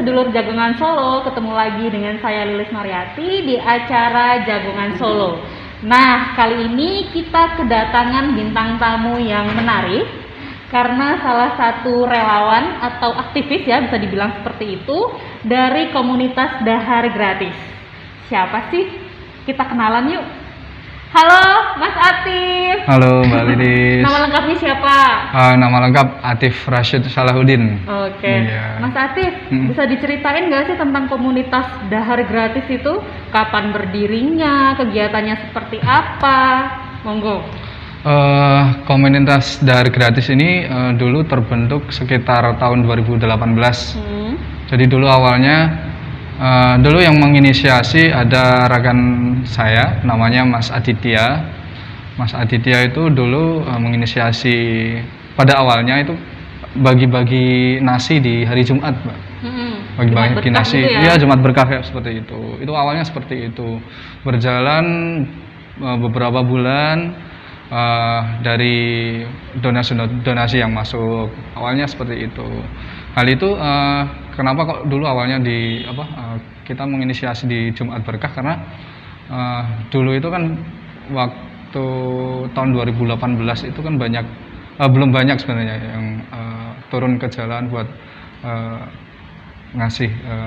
sedulur Jagongan Solo, ketemu lagi dengan saya Lilis Mariati di acara Jagongan Solo. Nah, kali ini kita kedatangan bintang tamu yang menarik karena salah satu relawan atau aktivis ya, bisa dibilang seperti itu, dari komunitas Dahar Gratis. Siapa sih? Kita kenalan yuk. Halo Mas Atif. Halo Mbak Lilis. Nama lengkapnya siapa? Nama lengkap Atif Rashid Salahuddin. Oke. Iya. Mas Atif, bisa diceritain nggak sih tentang komunitas Dahar Gratis itu? Kapan berdirinya? Kegiatannya seperti apa? Monggo. Komunitas Dahar Gratis ini dulu terbentuk sekitar tahun 2018. Jadi dulu awalnya dulu yang menginisiasi ada rekan saya namanya Mas Aditya. Mas Aditya itu dulu menginisiasi pada awalnya itu bagi-bagi nasi di hari Jumat, Mbak. Bagi-bagi nasi, gitu ya? Jumat berkah ya, seperti itu. Itu awalnya seperti itu. Berjalan beberapa bulan dari donasi yang masuk. Awalnya seperti itu. Hal itu kenapa kok dulu awalnya kita menginisiasi di Jumat Berkah, karena dulu itu kan waktu tahun 2018 itu kan belum banyak sebenarnya yang turun ke jalan buat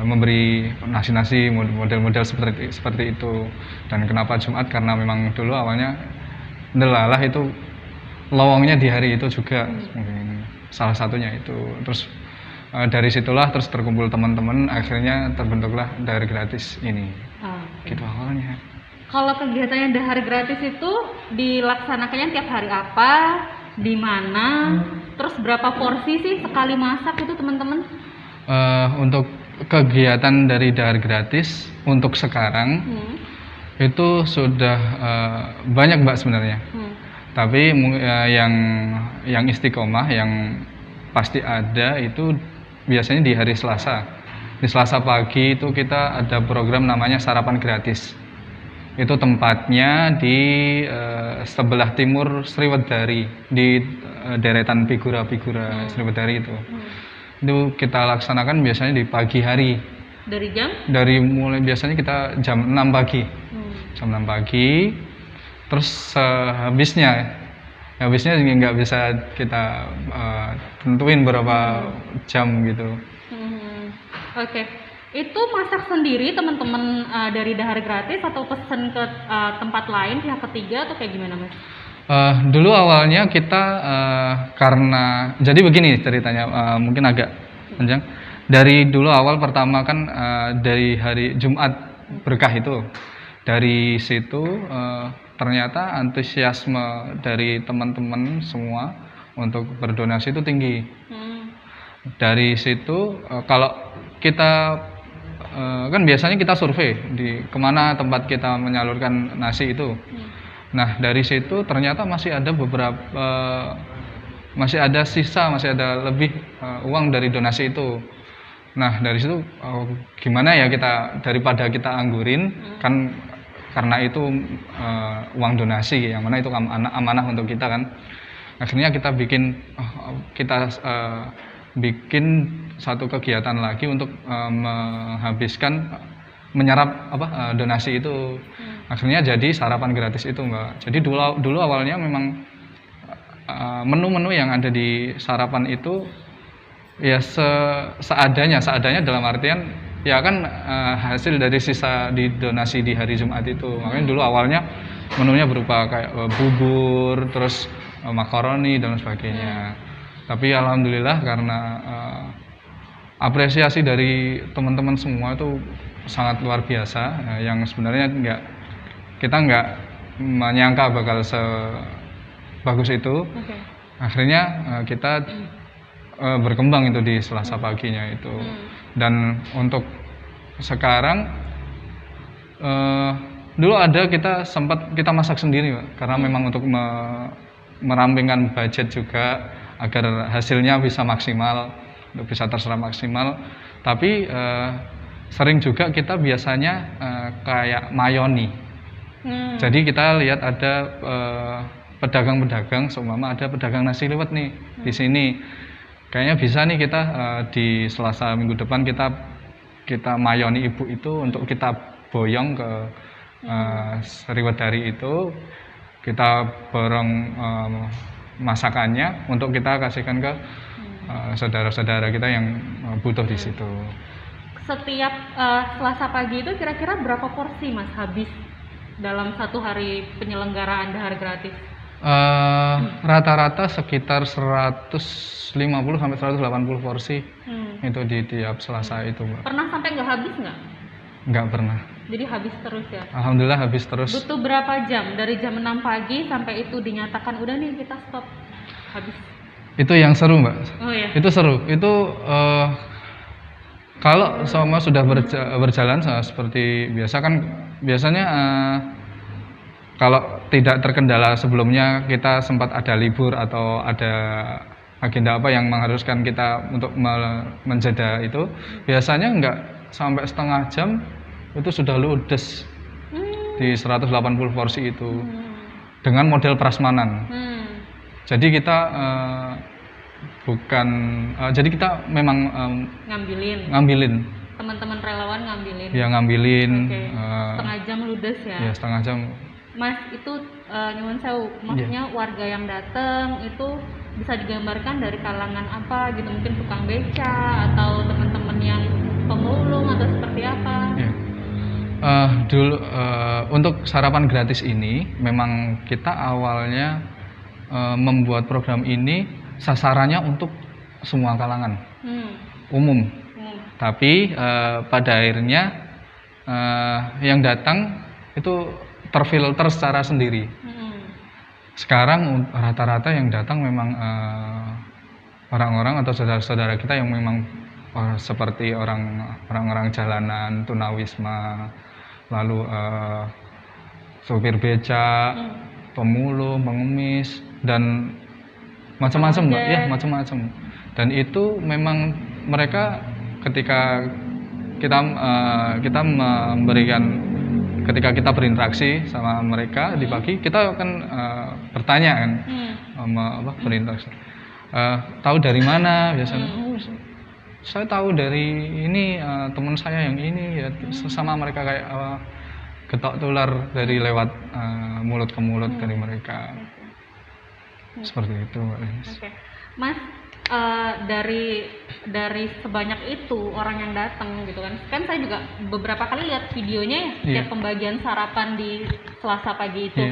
memberi nasi-nasi model-model seperti itu. Dan kenapa Jumat? Karena memang dulu awalnya delalah itu lowongnya di hari itu juga, salah satunya itu. Terus dari situlah terus terkumpul teman-teman, akhirnya terbentuklah Dahar Gratis ini. Gitu awalnya. Kalau kegiatannya Dahar Gratis itu dilaksanakannya tiap hari apa, di mana, terus berapa porsi sih sekali masak itu teman-teman? Untuk kegiatan dari Dahar Gratis untuk sekarang itu sudah banyak Mbak sebenarnya. Tapi yang istiqomah, yang pasti ada itu biasanya di hari Selasa. Di Selasa pagi itu kita ada program namanya sarapan gratis. Itu tempatnya di sebelah timur Sriwedari, di deretan figura-figura Sriwedari itu. Itu kita laksanakan biasanya di pagi hari. Dari jam? Mulai biasanya kita jam 6 pagi. Jam 6 pagi. Terus habisnya nggak bisa kita tentuin berapa jam gitu. Oke. Itu masak sendiri teman-teman dari Dahar Gratis atau pesen ke tempat lain, pihak ketiga, atau kayak gimana Mas? Dulu awalnya kita karena jadi begini ceritanya, mungkin agak panjang. Dari dulu awal pertama kan dari hari Jumat Berkah itu, dari situ ternyata antusiasme dari teman-teman semua untuk berdonasi itu tinggi. Dari situ kalau kita kan biasanya kita survei di kemana tempat kita menyalurkan nasi itu. Nah dari situ ternyata masih ada sisa, masih ada lebih uang dari donasi itu. Nah dari situ gimana ya kita, daripada kita anggurin kan, karena itu uang donasi yang mana itu amanah untuk kita kan. Akhirnya kita bikin satu kegiatan lagi untuk menyerap donasi itu. Akhirnya jadi sarapan gratis itu Mbak. Jadi dulu awalnya memang menu-menu yang ada di sarapan itu ya seadanya dalam artian ya kan hasil dari sisa di donasi di hari Jumat itu. Makanya dulu awalnya menunya berupa kayak bubur, terus makaroni dan sebagainya. Tapi alhamdulillah karena apresiasi dari teman-teman semua itu sangat luar biasa, yang sebenarnya kita nggak menyangka bakal sebagus itu. Akhirnya kita berkembang itu di Selasa paginya itu. Dan untuk sekarang dulu ada kita masak sendiri Pak, karena memang untuk merampingkan budget juga agar hasilnya bisa maksimal, bisa terserap maksimal. Tapi sering juga kita biasanya kayak mayoni. Jadi kita lihat ada pedagang-pedagang, seumpama ada pedagang nasi liwet nih di sini. Kayaknya bisa nih kita di Selasa minggu depan kita kita mayoni ibu itu untuk kita boyong ke Sriwedari itu, kita borong masakannya untuk kita kasihkan ke saudara-saudara kita yang butuh di situ. Setiap Selasa pagi itu kira-kira berapa porsi Mas habis dalam satu hari penyelenggaraan dahar gratis? Rata-rata sekitar 150 sampai 180 porsi itu di tiap Selasa itu, Mbak. Pernah sampai nggak habis nggak? Nggak pernah. Jadi habis terus ya? Alhamdulillah habis terus. Butuh berapa jam? Dari jam 6 pagi sampai itu dinyatakan udah nih kita stop, habis? Itu yang seru, Mbak. Oh ya? Itu seru. Itu kalau semua sudah berjalan seperti biasa kan, biasanya kalau tidak terkendala sebelumnya kita sempat ada libur atau ada agenda apa yang mengharuskan kita untuk menjeda itu, biasanya enggak sampai setengah jam itu sudah ludes di 180 porsi itu dengan model prasmanan. Jadi kita jadi kita memang ngambilin. Teman-teman relawan ngambilin. Ya ngambilin. Okay. Setengah jam ludes ya. Ya setengah jam. Mas itu nyuwun sewu, maksudnya warga yang datang itu bisa digambarkan dari kalangan apa gitu, mungkin tukang beca atau teman-teman yang pemulung atau seperti apa? Ya. Dulu untuk sarapan gratis ini memang kita awalnya membuat program ini sasarannya untuk semua kalangan umum. Tapi pada akhirnya yang datang itu terfilter secara sendiri. Sekarang rata-rata yang datang memang orang-orang atau saudara-saudara kita yang memang seperti orang-orang jalanan, tunawisma, lalu sopir beca, pemulung, pengemis, dan macam-macam, Mbak. Ya, macam-macam. Dan itu memang mereka ketika kita memberikan, ketika kita berinteraksi sama mereka di pagi, kita akan bertanya kan, berinteraksi. Tahu dari mana biasanya? Saya tahu dari ini, teman saya yang ini ya, sama mereka kayak getok tular dari lewat mulut ke mulut dari mereka. Seperti itu, Mbak. Okay. Mas, dari sebanyak itu orang yang datang gitu kan saya juga beberapa kali lihat videonya ya, tiap pembagian sarapan di Selasa pagi itu.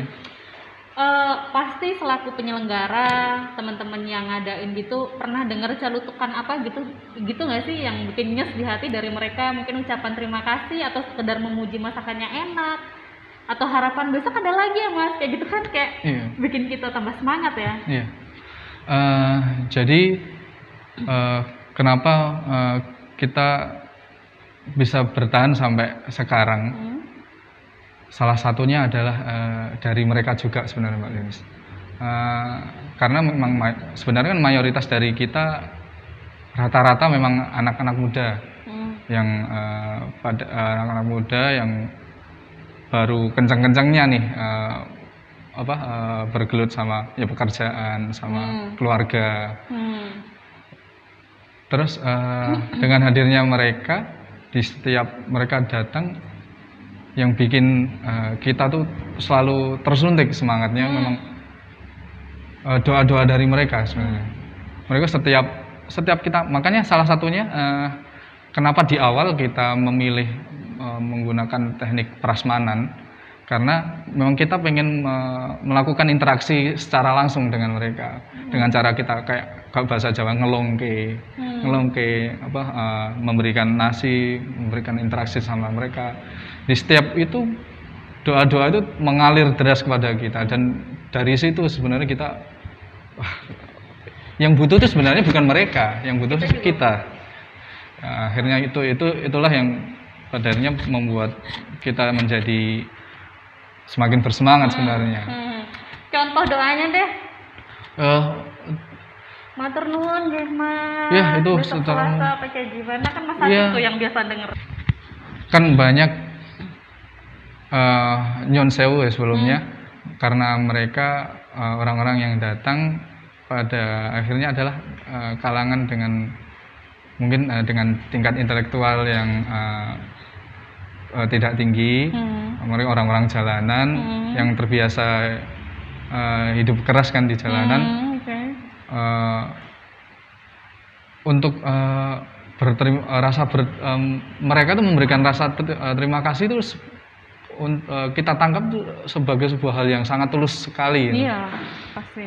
Pasti selaku penyelenggara, teman-teman yang ngadain gitu pernah dengar calutukan apa gitu nggak sih yang bikin nyes di hati dari mereka, mungkin ucapan terima kasih atau sekedar memuji masakannya enak atau harapan besok ada lagi ya Mas, kayak gitu kan, kayak bikin kita tambah semangat ya. Jadi kenapa kita bisa bertahan sampai sekarang? Salah satunya adalah dari mereka juga sebenarnya, Mbak Lilis. Karena memang sebenarnya kan mayoritas dari kita rata-rata memang anak-anak muda yang anak-anak muda yang baru kencang-kencangnya nih bergelut sama ya pekerjaan, sama keluarga. Terus dengan hadirnya mereka, di setiap mereka datang, yang bikin kita tuh selalu tersuntik semangatnya memang doa-doa dari mereka sebenarnya. Mereka setiap kita, makanya salah satunya kenapa di awal kita memilih menggunakan teknik prasmanan, karena memang kita pengen melakukan interaksi secara langsung dengan mereka dengan cara kita kayak bahasa Jawa ngelongke, memberikan nasi, memberikan interaksi sama mereka. Di setiap itu doa-doa itu mengalir deras kepada kita, dan dari situ sebenarnya kita yang butuh itu sebenarnya bukan mereka, yang butuh itu kita. Akhirnya itulah yang pada akhirnya membuat kita menjadi semakin bersemangat sebenarnya. Contoh doanya deh. Matur nuwun nggih Mas. Ya, itu secara apa kayak gimana kan Mas itu yang biasa denger. Kan banyak nyun sewu ya sebelumnya, karena mereka orang-orang yang datang pada akhirnya adalah kalangan dengan mungkin dengan tingkat intelektual yang tidak tinggi, mereka orang-orang jalanan yang terbiasa hidup keras kan di jalanan. Untuk mereka tuh memberikan rasa terima kasih itu kita tangkap tuh sebagai sebuah hal yang sangat tulus sekali. Iya, pasti.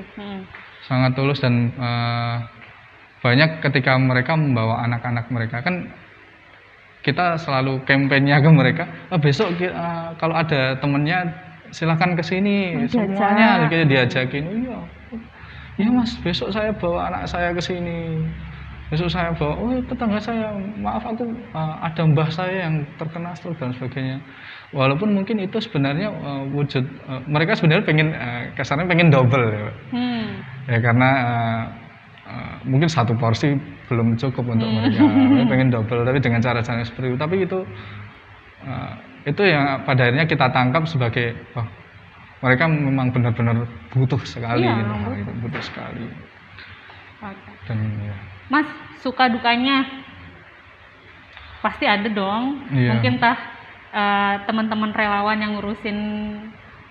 Sangat tulus dan banyak ketika mereka membawa anak-anak mereka, kan kita selalu kampanye ke mereka, besok kalau ada temennya silahkan ke sini, semuanya gitu diajakin. Iya mas, besok saya bawa anak saya ke sini, besok saya bawa tetangga saya, maaf aku ada mbah saya yang terkena stroke dan sebagainya. Walaupun mungkin itu sebenarnya wujud mereka sebenarnya kesannya pengen double ya, karena mungkin satu porsi belum cukup untuk mereka, pengen double tapi dengan cara-cara seperti itu. Tapi itu yang pada akhirnya kita tangkap sebagai mereka memang benar-benar butuh sekali, butuh sekali. Dan Mas, suka dukanya pasti ada dong. Mungkin teman-teman relawan yang ngurusin,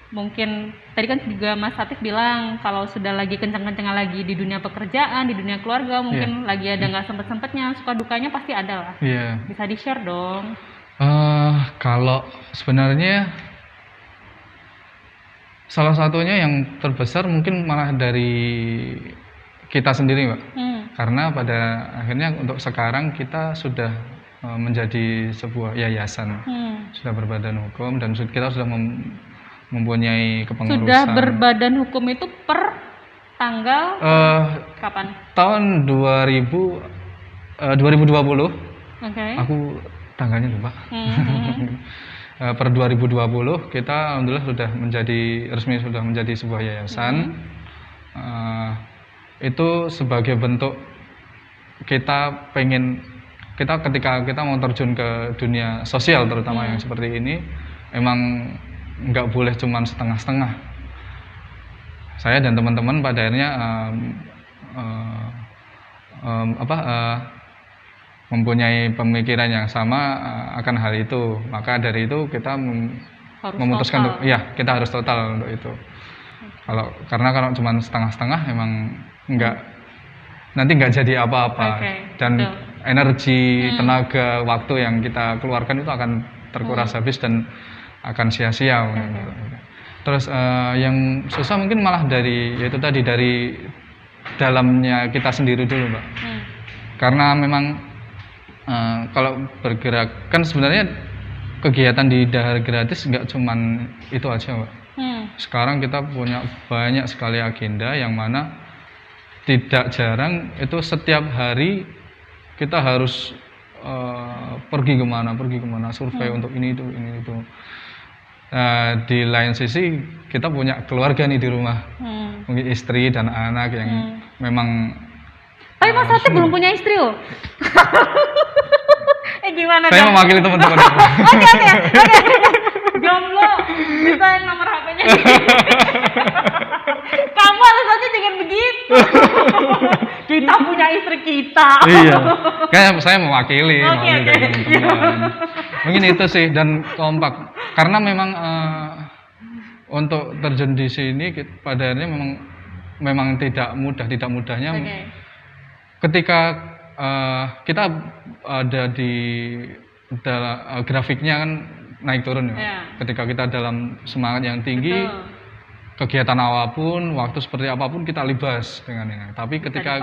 mungkin tadi kan juga Mas Atif bilang kalau sudah lagi kencang-kencang lagi di dunia pekerjaan, di dunia keluarga, mungkin lagi ada nggak sempet-sempetnya, suka dukanya pasti ada lah. Bisa di-share dong. Kalau sebenarnya salah satunya yang terbesar mungkin malah dari kita sendiri, Mbak. Karena pada akhirnya untuk sekarang kita sudah menjadi sebuah yayasan, sudah berbadan hukum dan kita sudah mempunyai kepengurusan. Sudah berbadan hukum itu per tanggal kapan? Tahun 2020. Aku tanggalnya lupa. Per 2020 kita alhamdulillah sudah resmi menjadi sebuah yayasan. Itu sebagai bentuk kita ketika kita mau terjun ke dunia sosial terutama yang seperti ini, emang nggak boleh cuma setengah-setengah. Saya dan teman-teman pada akhirnya mempunyai pemikiran yang sama akan hal itu. Maka dari itu kita memutuskan kita harus total untuk itu. Karena kalau cuma setengah-setengah emang nanti nggak jadi apa-apa. Dan energi, tenaga, waktu yang kita keluarkan itu akan terkuras habis dan akan sia-sia. Terus yang susah mungkin malah dari dalamnya kita sendiri dulu, Mbak. Karena memang kalau bergerak kan sebenarnya kegiatan di Dahar Gratis nggak cuman itu aja, Mbak. Sekarang kita punya banyak sekali agenda yang mana tidak jarang itu setiap hari kita harus pergi kemana, survei untuk ini itu. Di lain sisi kita punya keluarga nih di rumah, mungkin istri dan anak yang memang. Tapi Mas Atif belum punya istri loh. Gimana? Saya mewakili teman-teman. Oke. Jomblo, bisa nomor HP-nya. Kamu alasannya jangan begitu. Kita punya istri kita. Iya. Kayak saya mewakili teman-teman. Mungkin itu sih, dan kompak. Karena memang untuk terjun di sini pada akhirnya memang tidak mudahnya. Ketika kita ada di grafiknya kan naik turun ya. Ketika kita dalam semangat yang tinggi, kegiatan apapun, waktu seperti apapun kita libas dengan ini. Tapi ketika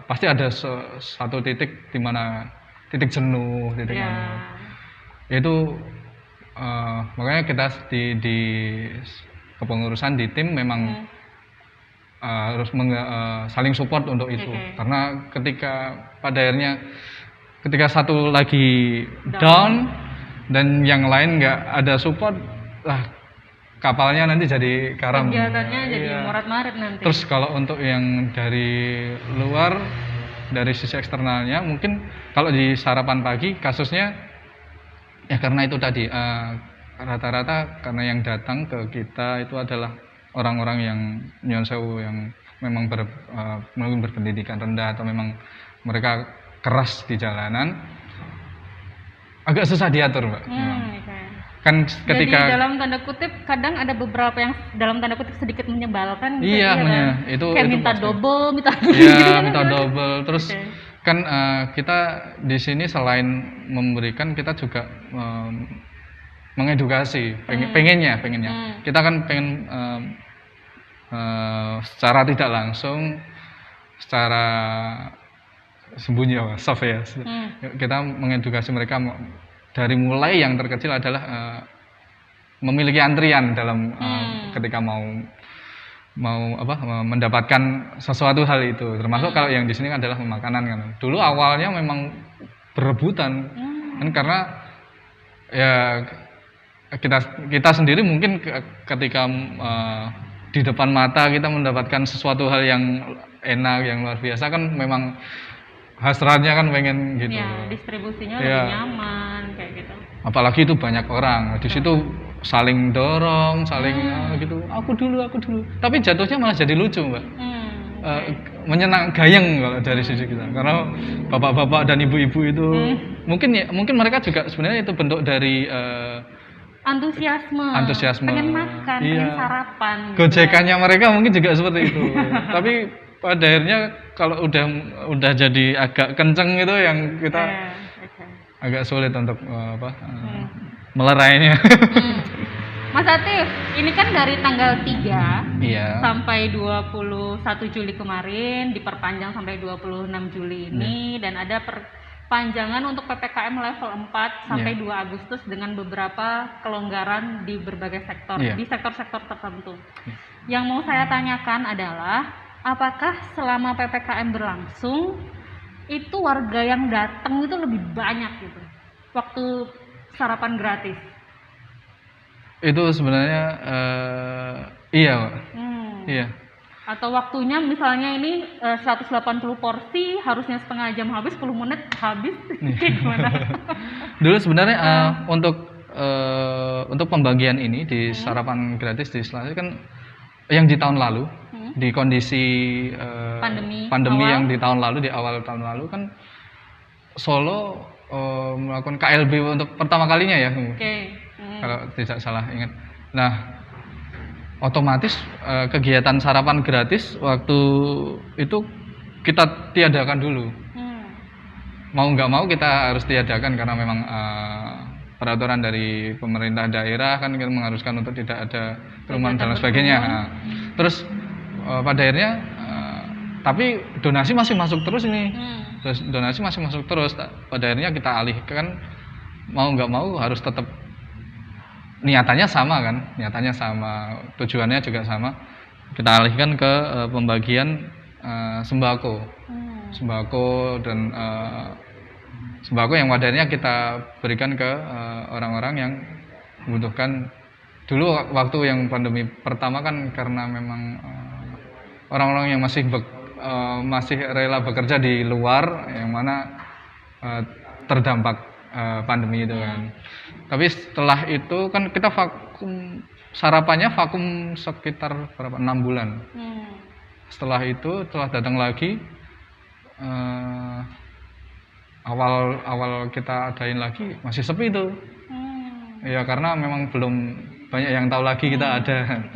pasti ada satu titik di mana titik jenuh, mana. Itu makanya kita di kepengurusan di tim memang harus saling support untuk itu. Karena pada akhirnya ketika satu lagi down dan yang lain nggak ada support, kapalnya nanti jadi karam. Kegiatannya jadi morat-marit nanti. Terus kalau untuk yang dari luar, dari sisi eksternalnya, mungkin kalau di sarapan pagi kasusnya karena itu tadi rata-rata karena yang datang ke kita itu adalah orang-orang yang nyuwun sewu, yang memang berpendidikan rendah atau memang mereka keras di jalanan, agak susah diatur, Mbak. Okay. Kan ketika jadi dalam tanda kutip kadang ada beberapa yang dalam tanda kutip sedikit menyebalkan gitu, iya, kan? itu kayak itu minta pasti. double, minta Iya, minta double. Terus Okay. kan kita di sini selain memberikan, kita juga mengedukasi, pengennya. Kita kan pengen secara tidak langsung, secara sembunyi soft ya. Kita mengedukasi mereka dari mulai yang terkecil adalah memiliki antrian dalam ketika mau mendapatkan sesuatu hal itu. Termasuk kalau yang di sini adalah makanan kan. Dulu awalnya memang berebutan kan, karena ya kita sendiri mungkin ketika di depan mata kita mendapatkan sesuatu hal yang enak, yang luar biasa kan, memang hasratnya kan pengen gitu. Ya, distribusinya lebih nyaman kayak gitu. Apalagi itu banyak orang di situ, saling dorong, saling gitu. Aku dulu. Tapi jatuhnya malah jadi lucu, Mbak. Menyenang, gayeng kalau dari sisi kita. Karena bapak-bapak dan ibu-ibu itu mungkin mereka juga sebenarnya itu bentuk dari antusiasme. Pengen makan, pengen sarapan. Gojekannya mereka mungkin juga seperti itu. Tapi pada akhirnya kalau udah jadi agak kenceng gitu, yang kita agak sulit untuk melerainya. Mas Atif, ini kan dari tanggal 3 sampai 21 Juli kemarin, diperpanjang sampai 26 Juli ini, dan ada perpanjangan untuk PPKM level 4 sampai 2 Agustus dengan beberapa kelonggaran di berbagai sektor, di sektor-sektor tertentu. Yang mau saya tanyakan adalah, apakah selama PPKM berlangsung itu warga yang datang itu lebih banyak gitu waktu sarapan gratis? Itu sebenarnya iya, Pak. Iya. Atau waktunya misalnya ini 180 porsi, harusnya setengah jam habis, 10 menit habis, gimana? Dulu sebenarnya untuk pembagian ini di sarapan gratis di Selasih kan, yang di tahun lalu, di kondisi pandemi yang di tahun lalu, di awal tahun lalu kan Solo melakukan KLB untuk pertama kalinya ya. Kalau tidak salah ingat. Nah, otomatis kegiatan sarapan gratis waktu itu kita tiadakan dulu. Mau nggak mau kita harus tiadakan, karena memang peraturan dari pemerintah daerah kan mengharuskan untuk tidak ada kerumunan dan sebagainya. Terus pada akhirnya tapi donasi masih masuk terus ini. Terus donasi masih masuk terus. Pada akhirnya kita alihkan, mau nggak mau harus tetap, niatannya sama kan, tujuannya juga sama. Kita alihkan ke pembagian sembako dan sembako yang wadahnya kita berikan ke orang-orang yang membutuhkan. Dulu waktu yang pandemi pertama kan, karena memang orang-orang yang masih rela bekerja di luar, yang mana terdampak pandemi itu kan. Tapi setelah itu kan kita sarapannya vakum sekitar 6 bulan. Setelah itu, setelah datang lagi, awal kita adain lagi masih sepi itu. Ya karena memang belum banyak yang tahu lagi kita ada.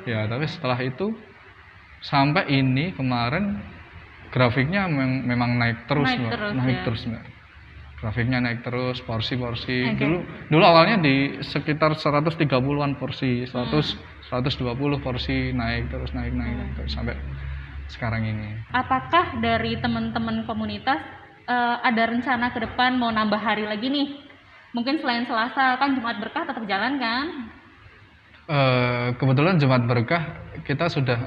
Ya, tapi setelah itu sampai ini kemarin grafiknya memang naik terus. Grafiknya naik terus, porsi-porsi. Dulu awalnya di sekitar 130-an porsi, 120 porsi, naik terus sampai sekarang ini. Apakah dari teman-teman komunitas ada rencana ke depan mau nambah hari lagi nih? Mungkin selain Selasa, kan Jumat Berkah tetap jalan kan? Kebetulan Jumat Berkah kita sudah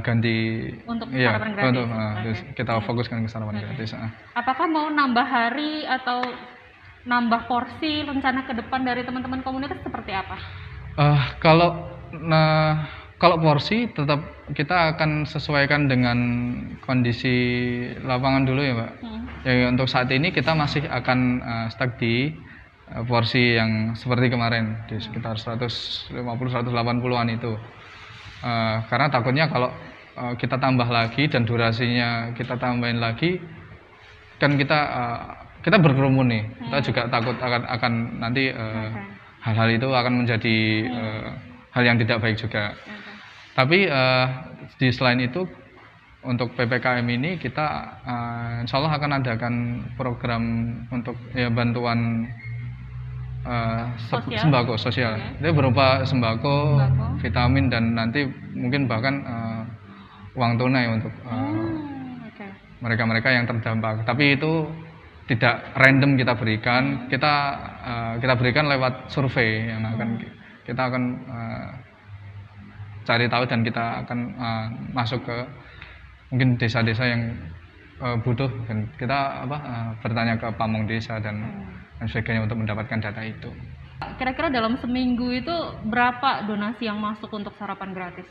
ganti untuk sarapan gratis. Kita fokuskan ke sarapan gratis. Apakah mau nambah hari atau nambah porsi, rencana ke depan dari teman-teman komunitas seperti apa? Kalau porsi tetap kita akan sesuaikan dengan kondisi lapangan dulu ya, Mbak. Ya, untuk saat ini kita masih akan stuck di porsi yang seperti kemarin, di sekitar 150-180-an itu. Karena takutnya kalau kita tambah lagi dan durasinya kita tambahin lagi, kan kita berkerumun nih, kita juga takut akan nanti hal-hal itu akan menjadi hal yang tidak baik juga. Tapi di selain itu untuk PPKM ini kita insya Allah akan adakan program untuk bantuan sembako sosial. Itu berupa sembako, vitamin, dan nanti mungkin bahkan uang tunai untuk mereka-mereka yang terdampak. Tapi itu tidak random kita berikan, kita berikan lewat survei yang kita akan cari tahu, dan kita akan masuk ke mungkin desa-desa yang butuh, dan kita bertanya ke pamong desa dan sebagainya untuk mendapatkan data itu. Kira-kira dalam seminggu itu berapa donasi yang masuk untuk sarapan gratis?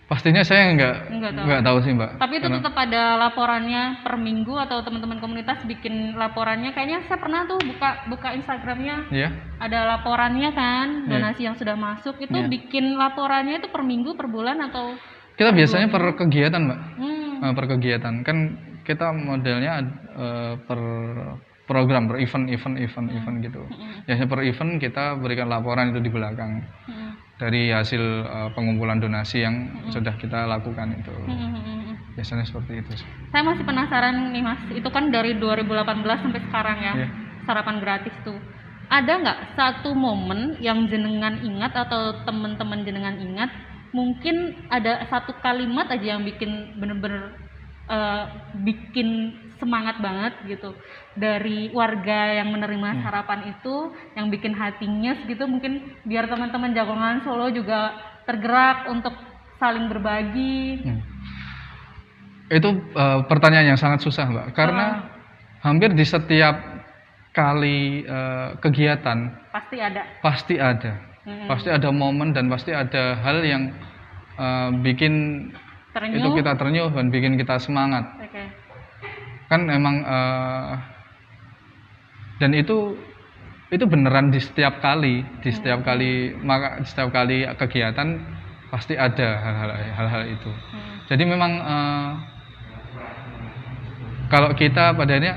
Pastinya saya nggak tahu sih, Mbak. Tapi itu tetap ada laporannya per minggu, atau teman-teman komunitas bikin laporannya? Kayaknya saya pernah tuh buka Instagramnya, ada laporannya kan, donasi yang sudah masuk itu bikin laporannya itu per minggu, per bulan, atau? Kita biasanya per kegiatan, Mbak. Per kegiatan kan kita modelnya per program, per event gitu. Biasanya per event kita berikan laporan itu di belakang. Dari hasil pengumpulan donasi yang sudah kita lakukan itu. Biasanya seperti itu. Saya masih penasaran nih, Mas. Itu kan dari 2018 sampai sekarang ya, sarapan gratis tuh. Ada nggak satu momen yang jenengan ingat atau teman-teman jenengan ingat, mungkin ada satu kalimat aja yang bikin bener-bener bikin semangat banget gitu dari warga yang menerima sarapan itu, yang bikin hatinya segitu, mungkin biar teman-teman Jagongan Solo juga tergerak untuk saling berbagi. Itu pertanyaan yang sangat susah, Mbak, karena hampir di setiap kali kegiatan pasti ada momen, dan pasti ada hal yang bikin itu kita ternyuh dan bikin kita semangat. Kan memang dan itu beneran di setiap kali kegiatan pasti ada hal-hal itu. Jadi memang kalau kita padanya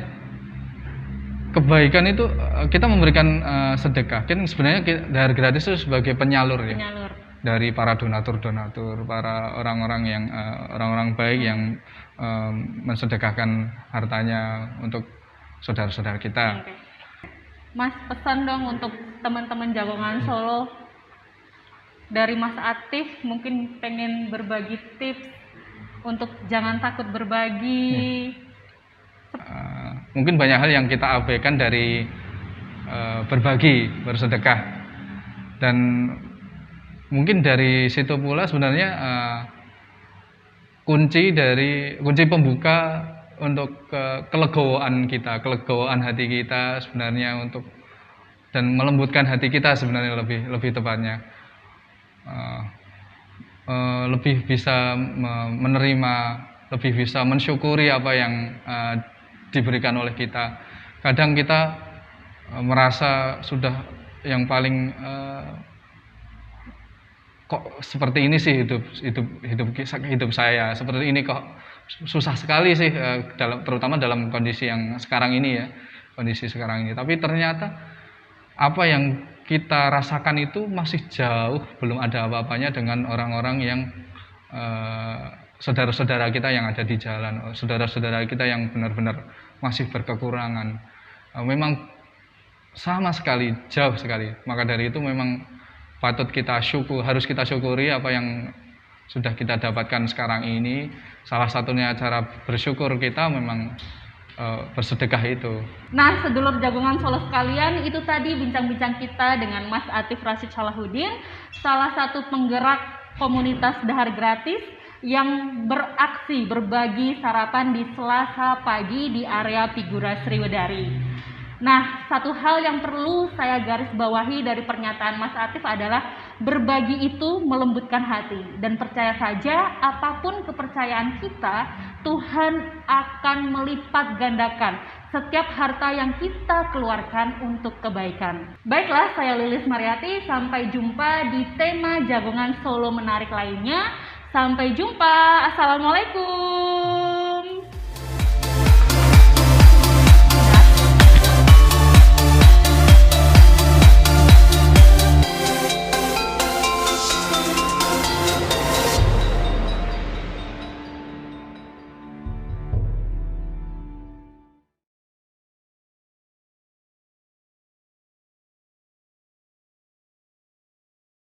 kebaikan itu kita memberikan sedekah, kan sebenarnya dari gratis itu sebagai penyalur ya. Dari para donatur, para orang-orang baik yang mensedekahkan hartanya untuk saudara-saudara kita. Mas, pesan dong untuk teman-teman Jagongan Solo dari Mas Atif, mungkin pengen berbagi tips untuk jangan takut berbagi. Mungkin banyak hal yang kita abaikan dari berbagi, bersedekah, dan mungkin dari situ pula sebenarnya kunci pembuka untuk kelegowoan hati kita sebenarnya, dan melembutkan hati kita sebenarnya lebih tepatnya, lebih bisa menerima, lebih bisa mensyukuri apa yang diberikan oleh kita. Kadang kita merasa sudah yang paling kok seperti ini sih hidup saya, seperti ini kok susah sekali sih, terutama dalam kondisi yang sekarang ini ya, tapi ternyata apa yang kita rasakan itu masih jauh belum ada apa-apanya dengan orang-orang yang saudara-saudara kita yang ada di jalan, saudara-saudara kita yang benar-benar masih berkekurangan, memang sama sekali, jauh sekali. Maka dari itu memang patut harus kita syukuri apa yang sudah kita dapatkan sekarang ini. Salah satunya cara bersyukur kita memang bersedekah itu. Nah, sedulur Jagongan Solo sekalian, itu tadi bincang-bincang kita dengan Mas Atif Rashid Salahuddin, salah satu penggerak komunitas Dahar Gratis yang beraksi berbagi sarapan di Selasa pagi di area Figura Sriwedari. Nah, satu hal yang perlu saya garis bawahi dari pernyataan Mas Atif adalah berbagi itu melembutkan hati, dan percaya saja apapun kepercayaan kita, Tuhan akan melipat gandakan setiap harta yang kita keluarkan untuk kebaikan. Baiklah, saya Lilis Mariati, sampai jumpa di tema Jagongan Solo menarik lainnya. Sampai jumpa. Assalamualaikum.